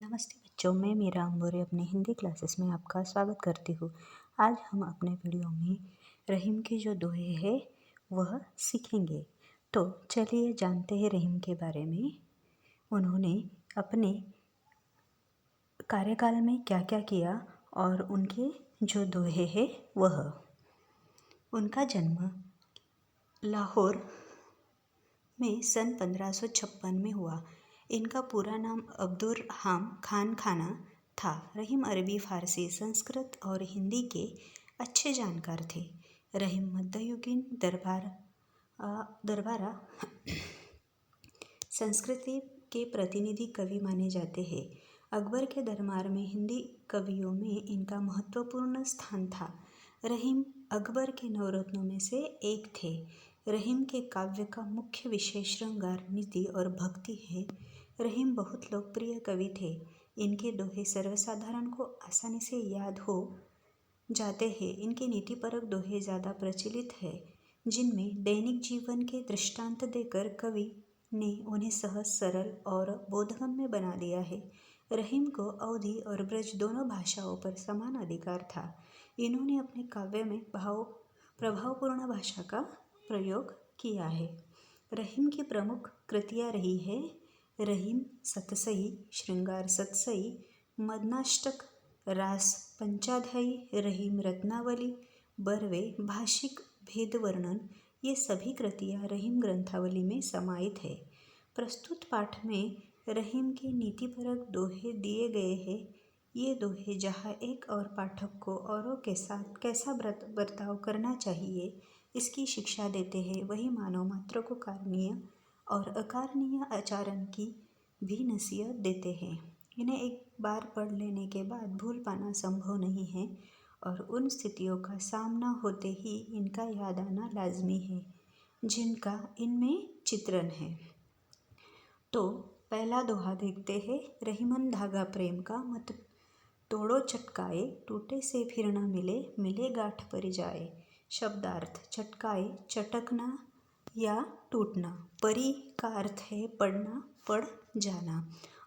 नमस्ते बच्चों, मैं मीरा अंबोरे अपने हिंदी क्लासेस में आपका स्वागत करती हूँ। आज हम अपने वीडियो में रहीम के जो दोहे हैं वह सीखेंगे। तो चलिए जानते हैं रहीम के बारे में। उन्होंने अपने कार्यकाल में क्या क्या किया और उनके जो दोहे हैं वह। उनका जन्म लाहौर में सन 1556 में हुआ। इनका पूरा नाम अब्दुर्रहमान खान खाना था। रहीम अरबी, फारसी, संस्कृत और हिंदी के अच्छे जानकार थे। रहीम मध्ययुगीन दरबारा संस्कृति के प्रतिनिधि कवि माने जाते हैं। अकबर के दरबार में हिंदी कवियों में इनका महत्वपूर्ण स्थान था। रहीम अकबर के नवरत्नों में से एक थे। रहीम के काव्य का मुख्य विषय श्रृंगार, नीति और भक्ति है। रहीम बहुत लोकप्रिय कवि थे। इनके दोहे सर्वसाधारण को आसानी से याद हो जाते हैं। इनके नीतिपरक दोहे ज़्यादा प्रचलित है, जिनमें दैनिक जीवन के दृष्टांत देकर कवि ने उन्हें सहज, सरल और बोधगम्य बना दिया है। रहीम को अवधी और ब्रज दोनों भाषाओं पर समान अधिकार था। इन्होंने अपने काव्य में प्रभावपूर्ण भाषा का प्रयोग किया है। रहीम की प्रमुख कृतियाँ रही है रहीम सतसई, श्रृंगार सतसई, मदनाष्टक, रास पंचाध्यायी, रहीम रत्नावली, बरवे, भाषिक भेद वर्णन। ये सभी कृतियाँ रहीम ग्रंथावली में समाहित है। प्रस्तुत पाठ में रहीम के नीतिपरक दोहे दिए गए हैं। ये दोहे जहाँ एक और पाठक को औरों के साथ कैसा बर्ताव करना चाहिए इसकी शिक्षा देते हैं, वही मानव मात्र को कारणीय और अकारणीय आचरण की भी नसीहत देते हैं। इन्हें एक बार पढ़ लेने के बाद भूल पाना संभव नहीं है और उन स्थितियों का सामना होते ही इनका याद आना लाजमी है जिनका इनमें चित्रण है। तो पहला दोहा देखते हैं। रहीमन धागा प्रेम का मत तोड़ो चटकाए, टूटे से फिर न मिले, मिले गांठ पर जाए। शब्दार्थ: चटकाए, चटकना या टूटना। परी का अर्थ है पड़ना, पड़ जाना।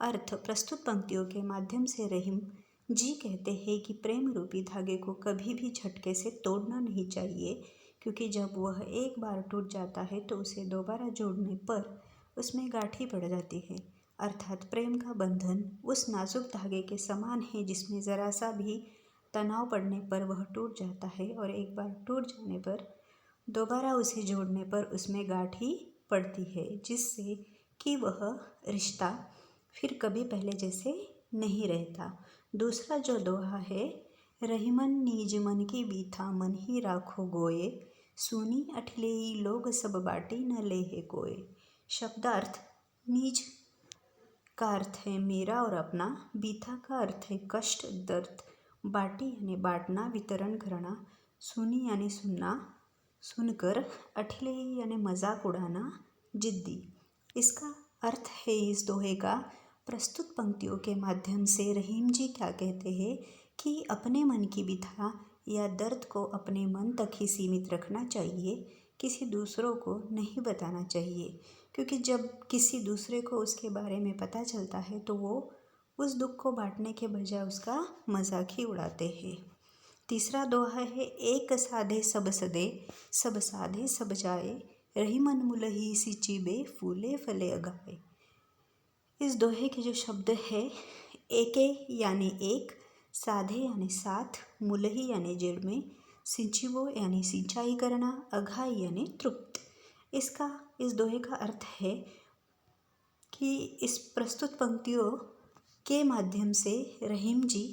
अर्थ: प्रस्तुत पंक्तियों के माध्यम से रहीम जी कहते हैं कि प्रेम रूपी धागे को कभी भी झटके से तोड़ना नहीं चाहिए, क्योंकि जब वह एक बार टूट जाता है तो उसे दोबारा जोड़ने पर उसमें गांठी पड़ जाती है। अर्थात प्रेम का बंधन उस नाजुक धागे के समान है जिसमें ज़रा सा भी तनाव पड़ने पर वह टूट जाता है और एक बार टूट जाने पर दोबारा उसे जोड़ने पर उसमें गांठी पड़ती है, जिससे कि वह रिश्ता फिर कभी पहले जैसे नहीं रहता। दूसरा जो दोहा है, रहीमन नीज मन की बीथा, मन ही राखो गोये, सुनी अठलेई लोग सब बाटी न लेहे कोय। शब्दार्थ: नीज का अर्थ है मेरा और अपना, बीथा का अर्थ है कष्ट, दर्द, बाटी यानी बांटना, वितरण करना, सुनी यानी सुनना, सुनकर, अठलेई यानी मजाक उड़ाना, जिद्दी। इसका अर्थ है इस दोहे का प्रस्तुत पंक्तियों के माध्यम से रहीम जी क्या कहते हैं कि अपने मन की व्यथा या दर्द को अपने मन तक ही सीमित रखना चाहिए, किसी दूसरों को नहीं बताना चाहिए, क्योंकि जब किसी दूसरे को उसके बारे में पता चलता है तो वो उस दुख को बांटने के बजाय उसका मजाक ही उड़ाते हैं। तीसरा दोहा है, एक साधे सब सदे, सब साधे सब जाए, रहीमन मुलही सिचिबे, फूले फले अगाए। इस दोहे के जो शब्द है, एके यानी एक, साधे यानी साथ, मुलही यानी जड़ में, सिंचिबो यानी सिंचाई करना, अघाई यानी तृप्त। इस दोहे का अर्थ है कि इस प्रस्तुत पंक्तियों के माध्यम से रहीम जी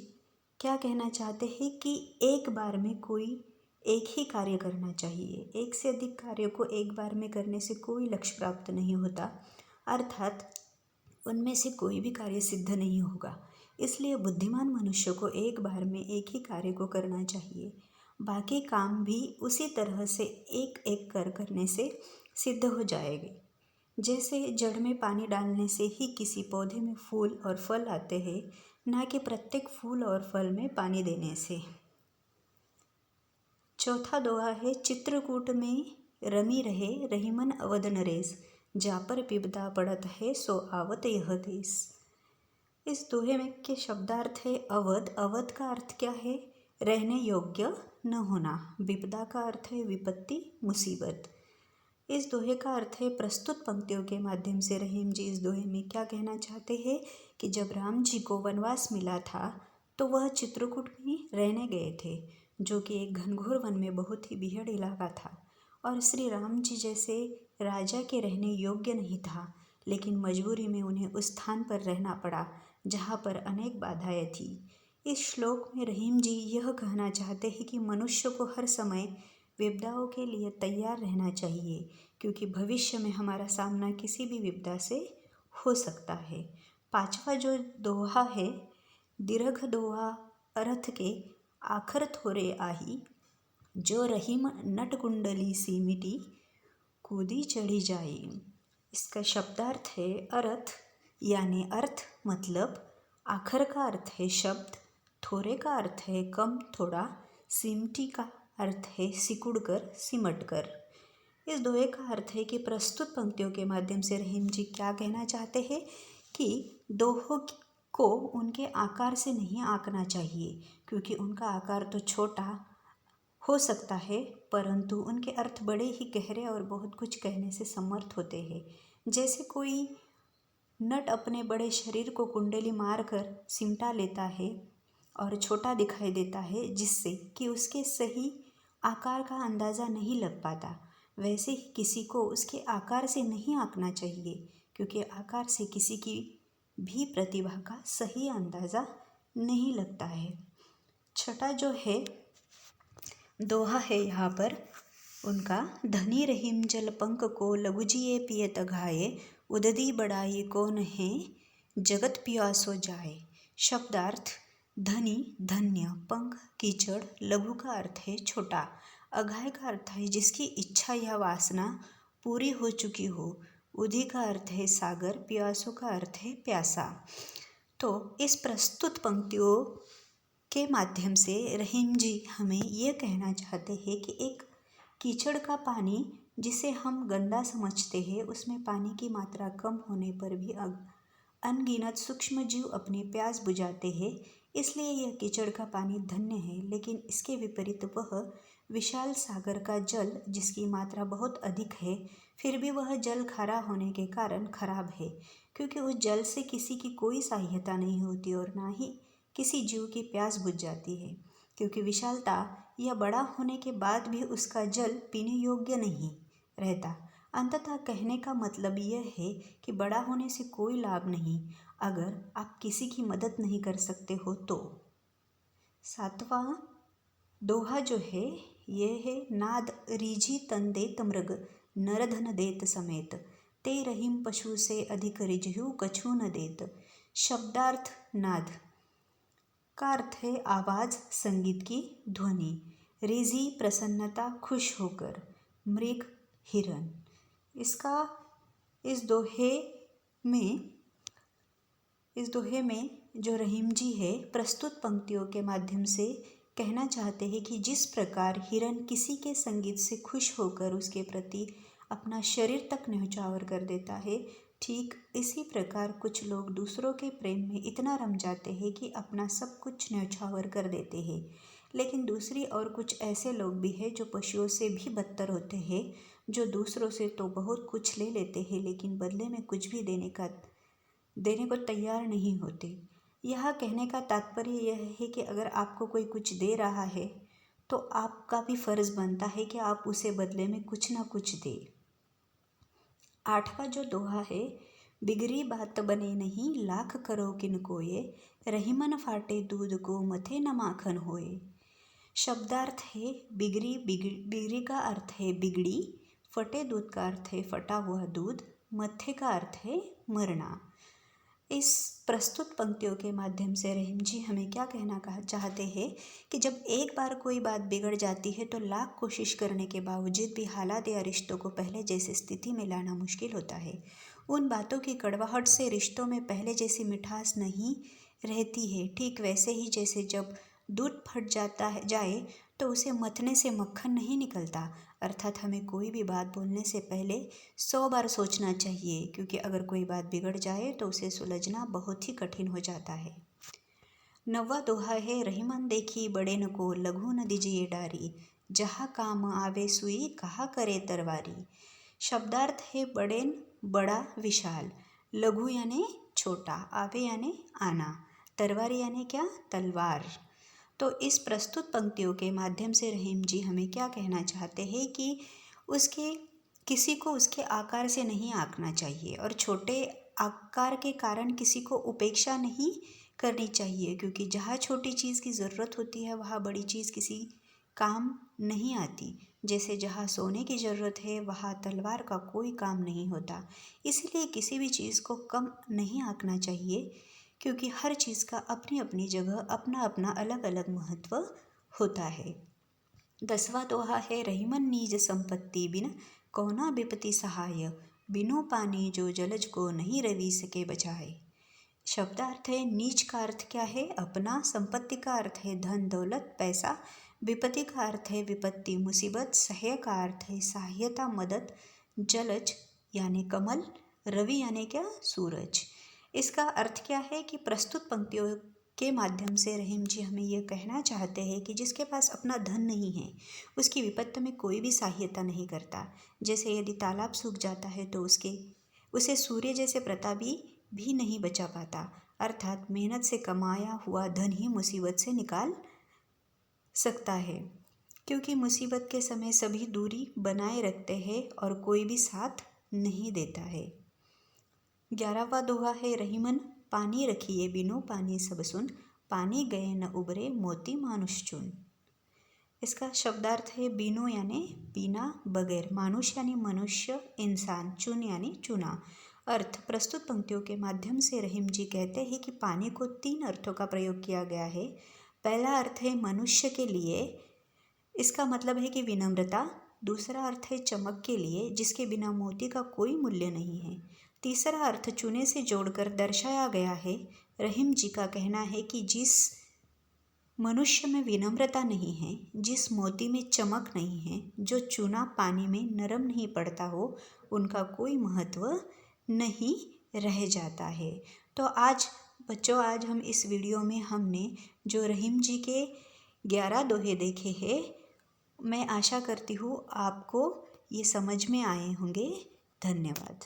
क्या कहना चाहते हैं कि एक बार में कोई एक ही कार्य करना चाहिए। एक से अधिक कार्यों को एक बार में करने से कोई लक्ष्य प्राप्त नहीं होता, अर्थात उनमें से कोई भी कार्य सिद्ध नहीं होगा। इसलिए बुद्धिमान मनुष्य को एक बार में एक ही कार्य को करना चाहिए। बाकी काम भी उसी तरह से एक एक कर करने से सिद्ध हो जाएंगे। जैसे जड़ में पानी डालने से ही किसी पौधे में फूल और फल आते हैं, ना कि प्रत्येक फूल और फल में पानी देने से। चौथा दोहा है, चित्रकूट में रमी रहे, रहीमन अवध नरेश, जा पर विपदा पड़त है, सो आवत यह देश। इस दोहे में के शब्दार्थ है अवध। अवध का अर्थ क्या है? रहने योग्य न होना। विपदा का अर्थ है विपत्ति, मुसीबत। इस दोहे का अर्थ है प्रस्तुत पंक्तियों के माध्यम से रहीम जी इस दोहे में क्या कहना चाहते हैं कि जब राम जी को वनवास मिला था तो वह चित्रकूट में रहने गए थे, जो कि एक घनघोर वन में बहुत ही बीहड़ इलाका था और श्री राम जी जैसे राजा के रहने योग्य नहीं था, लेकिन मजबूरी में उन्हें उस स्थान पर रहना पड़ा जहाँ पर अनेक बाधाएं थी। इस श्लोक में रहीम जी यह कहना चाहते हैं कि मनुष्य को हर समय विपदाओं के लिए तैयार रहना चाहिए, क्योंकि भविष्य में हमारा सामना किसी भी विपदा से हो सकता है। पांचवा जो दोहा है, दीर्घ दोहा अर्थ के आखर थोरे आही, जो रहीम नट कुंडली सी मिटी, कूदी चढ़ी जाए। इसका शब्दार्थ है अर्थ यानी अर्थ मतलब, आखर का अर्थ है शब्द, थोरे का अर्थ है कम थोड़ा, सिमटी का अर्थ है सिकुड़ कर, सिमट कर। इस दोहे का अर्थ है कि प्रस्तुत पंक्तियों के माध्यम से रहीम जी क्या कहना चाहते हैं कि दोहों को उनके आकार से नहीं आंकना चाहिए, क्योंकि उनका आकार तो छोटा हो सकता है परंतु उनके अर्थ बड़े ही गहरे और बहुत कुछ कहने से समर्थ होते हैं। जैसे कोई नट अपने बड़े शरीर को कुंडली मारकर सिमटा लेता है और छोटा दिखाई देता है, जिससे कि उसके सही आकार का अंदाज़ा नहीं लग पाता, वैसे ही किसी को उसके आकार से नहीं आंकना चाहिए, क्योंकि आकार से किसी की भी प्रतिभा का सही अंदाज़ा नहीं लगता है। छठा जो है दोहा है यहाँ पर उनका, धनी रहीम जल पंक को लघुजिए पियत घाये, उददी बढ़ाई कौन है जगत पियासो जाए। शब्दार्थ धनी धन्य, पंख कीचड़, लघु का अर्थ है छोटा, अघाय का अर्थ है जिसकी इच्छा या वासना पूरी हो चुकी हो, उदी का अर्थ है सागर, प्यासो का अर्थ है प्यासा। तो इस प्रस्तुत पंक्तियों के माध्यम से रहीम जी हमें यह कहना चाहते हैं कि एक कीचड़ का पानी जिसे हम गंदा समझते हैं, उसमें पानी की मात्रा कम होने पर भी अनगिनत सूक्ष्म जीव अपनी प्यास बुझाते हैं, इसलिए यह कीचड़ का पानी धन्य है। लेकिन इसके विपरीत वह विशाल सागर का जल जिसकी मात्रा बहुत अधिक है, फिर भी वह जल खारा होने के कारण खराब है, क्योंकि उस जल से किसी की कोई सहायता नहीं होती और ना ही किसी जीव की प्यास बुझ जाती है, क्योंकि विशालता या बड़ा होने के बाद भी उसका जल पीने योग्य नहीं रहता। अंततः कहने का मतलब यह है कि बड़ा होने से कोई लाभ नहीं अगर आप किसी की मदद नहीं कर सकते हो तो। सातवां दोहा जो है यह है, नाद रीझी तन देत मृग, नरधन देत समेत, ते रहीम पशु से अधिक रिझ्यू कछु न देत। शब्दार्थ नाद का अर्थ है आवाज़, संगीत की ध्वनि, रिझी प्रसन्नता, खुश होकर, मृग हिरन। इसका इस दोहे में जो रहीम जी है प्रस्तुत पंक्तियों के माध्यम से कहना चाहते हैं कि जिस प्रकार हिरन किसी के संगीत से खुश होकर उसके प्रति अपना शरीर तक न्यौछावर कर देता है, ठीक इसी प्रकार कुछ लोग दूसरों के प्रेम में इतना रम जाते हैं कि अपना सब कुछ न्यौछावर कर देते हैं। लेकिन दूसरी ओर कुछ ऐसे लोग भी हैं जो पशुओं से भी बदतर होते हैं, जो दूसरों से तो बहुत कुछ ले लेते हैं लेकिन बदले में कुछ भी देने को तैयार नहीं होते। यह कहने का तात्पर्य यह है कि अगर आपको कोई कुछ दे रहा है तो आपका भी फर्ज बनता है कि आप उसे बदले में कुछ ना कुछ दे। आठवां जो दोहा है, बिगड़ी बात बने नहीं, लाख करो किन कोये, रहीमन फाटे दूध को मथे न माखन होए। शब्दार्थ है बिगड़ी का अर्थ है बिगड़ी, फटे दूध का अर्थ है फटा हुआ दूध, मथे का अर्थ है मरना। इस प्रस्तुत पंक्तियों के माध्यम से रहीम जी हमें क्या कहना चाहते हैं कि जब एक बार कोई बात बिगड़ जाती है तो लाख कोशिश करने के बावजूद भी हालात या रिश्तों को पहले जैसी स्थिति में लाना मुश्किल होता है। उन बातों की कड़वाहट से रिश्तों में पहले जैसी मिठास नहीं रहती है। ठीक वैसे ही जैसे जब दूध फट जाए तो उसे मथने से मक्खन नहीं निकलता। अर्थात हमें कोई भी बात बोलने से पहले 100 बार सोचना चाहिए, क्योंकि अगर कोई बात बिगड़ जाए तो उसे सुलझना बहुत ही कठिन हो जाता है। 9वां दोहा है, रहीमन देखी बड़ेन को लघु न दीजिए डारी, जहाँ काम आवे सुई कहा करे तरवारी। शब्दार्थ है बड़ेन बड़ा विशाल, लघु यानी छोटा, आवे यानी आना, तरवारी यानी क्या, तलवार। तो इस प्रस्तुत पंक्तियों के माध्यम से रहीम जी हमें क्या कहना चाहते हैं कि किसी को उसके आकार से नहीं आंकना चाहिए और छोटे आकार के कारण किसी को उपेक्षा नहीं करनी चाहिए, क्योंकि जहाँ छोटी चीज़ की ज़रूरत होती है वहाँ बड़ी चीज़ किसी काम नहीं आती। जैसे जहाँ सोने की ज़रूरत है वहाँ तलवार का कोई काम नहीं होता। इसलिए किसी भी चीज़ को कम नहीं आंकना चाहिए, क्योंकि हर चीज़ का अपनी अपनी जगह अपना अपना अलग अलग महत्व होता है। 10वां दोहा है, रहीमन नीज संपत्ति बिन कौना विपत्ति सहाय, बिनो पानी जो जलज को नहीं रवि सके बचाए। शब्दार्थ है, नीच का अर्थ क्या है, अपना, संपत्ति का अर्थ है धन दौलत पैसा, विपत्ति का अर्थ है विपत्ति मुसीबत, सहाय का अर्थ है सहायता मदद, जलज यानी कमल, रवि यानी क्या, सूरज। इसका अर्थ क्या है कि प्रस्तुत पंक्तियों के माध्यम से रहीम जी हमें यह कहना चाहते हैं कि जिसके पास अपना धन नहीं है उसकी विपत्ति में कोई भी सहायता नहीं करता। जैसे यदि तालाब सूख जाता है तो उसे सूर्य जैसे प्रतापी भी नहीं बचा पाता। अर्थात मेहनत से कमाया हुआ धन ही मुसीबत से निकाल सकता है, क्योंकि मुसीबत के समय सभी दूरी बनाए रखते हैं और कोई भी साथ नहीं देता है। 11वां दोहा है, रहीमन पानी रखिए बिनो पानी सब सुन, पानी गए न उबरे मोती मानुष चुन। इसका शब्दार्थ है बिनो यानी बिना, बगैर, मानुष यानी मनुष्य इंसान, चुन यानी चुना। अर्थ प्रस्तुत पंक्तियों के माध्यम से रहीम जी कहते हैं कि पानी को 3 अर्थों का प्रयोग किया गया है। पहला अर्थ है मनुष्य के लिए, इसका मतलब है कि विनम्रता। दूसरा अर्थ है चमक के लिए, जिसके बिना मोती का कोई मूल्य नहीं है। तीसरा अर्थ चुने से जोड़कर दर्शाया गया है। रहीम जी का कहना है कि जिस मनुष्य में विनम्रता नहीं है, जिस मोती में चमक नहीं है, जो चूना पानी में नरम नहीं पड़ता हो, उनका कोई महत्व नहीं रह जाता है। तो आज बच्चों, आज हम इस वीडियो में हमने जो रहीम जी के 11 दोहे देखे हैं, मैं आशा करती हूँ आपको ये समझ में आए होंगे। धन्यवाद।